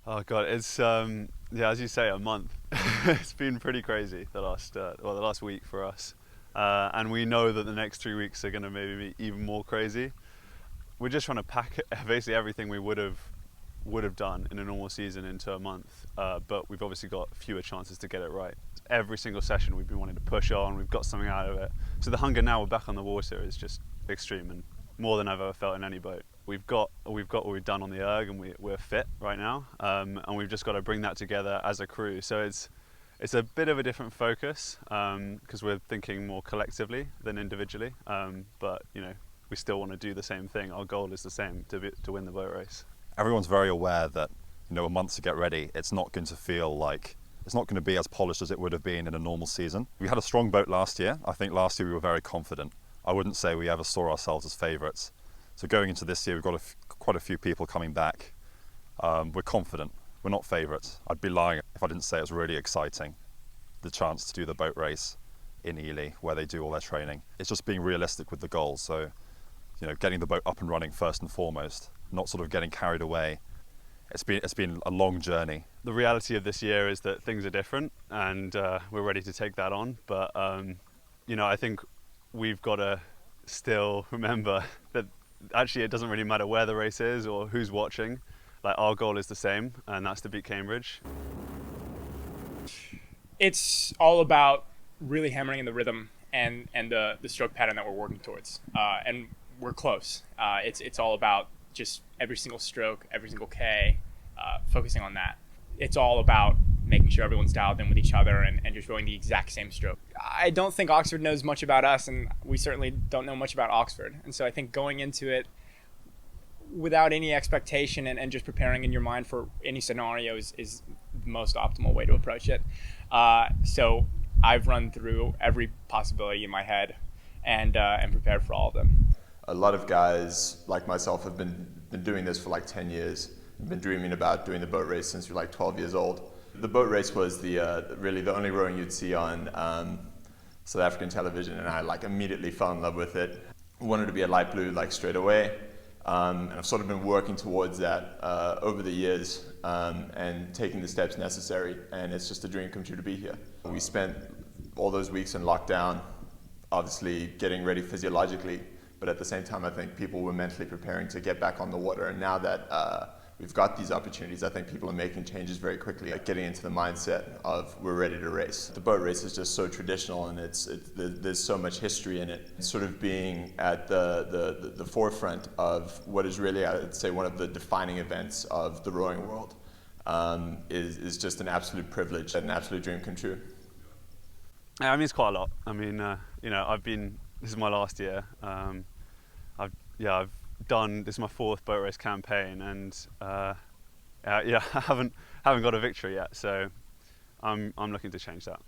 Oh God, it's yeah, as you say, a month. It's been pretty crazy the last week for us, and we know that the next 3 weeks are going to maybe be even more crazy. We're just trying to pack basically everything we would have done in a normal season into a month, but we've obviously got fewer chances to get it right. Every single session we've been wanting to push on, we've got something out of it. So the hunger now we're back on the water is just extreme and more than I've ever felt in any boat. We've got what we've done on the erg and we're fit right now, and we've just got to bring that together as a crew. So it's a bit of a different focus because we're thinking more collectively than individually, but we still want to do the same thing. Our goal is the same, to win the boat race. Everyone's very aware that a month to get ready, it's not going to feel like it's not going to be as polished as it would have been in a normal season. We had a strong boat last year. I think last year we were very confident. I wouldn't say we ever saw ourselves as favourites. So going into this year, we've got quite a few people coming back. We're confident. We're not favourites. I'd be lying if I didn't say it was really exciting, the chance to do the boat race in Ely, where they do all their training. It's just being realistic with the goals. So, getting the boat up and running first and foremost, not sort of getting carried away. It's been a long journey. The reality of this year is that things are different, and we're ready to take that on. But I think we've got to still remember that actually it doesn't really matter where the race is or who's watching. Like, our goal is the same, and that's to beat Cambridge. It's all about really hammering in the rhythm and the stroke pattern that we're working towards, and we're close. It's all about just every single stroke, every single K, focusing on that. It's all about making sure everyone's dialed in with each other and just rowing the exact same stroke. I don't think Oxford knows much about us, and we certainly don't know much about Oxford. And so I think going into it without any expectation and just preparing in your mind for any scenarios is the most optimal way to approach it. So I've run through every possibility in my head and prepared for all of them. A lot of guys like myself have been doing this for like 10 years. I've been dreaming about doing the boat race since you're like 12 years old. The boat race was really the only rowing you'd see on South African television, and I immediately fell in love with it. Wanted to be a light blue straight away, and I've sort of been working towards that over the years and taking the steps necessary, and it's just a dream come true to be here. We spent all those weeks in lockdown, obviously getting ready physiologically, but at the same time I think people were mentally preparing to get back on the water, and now that we've got these opportunities, I think people are making changes very quickly, getting into the mindset of we're ready to race. The boat race is just so traditional, and there's so much history in it. Sort of being at the forefront of what is really, I'd say, one of the defining events of the rowing world is just an absolute privilege, an absolute dream come true. I mean, it's quite a lot. I mean, this is my last year. I've done, this is my 4th boat race campaign, and I haven't got a victory yet, so I'm looking to change that.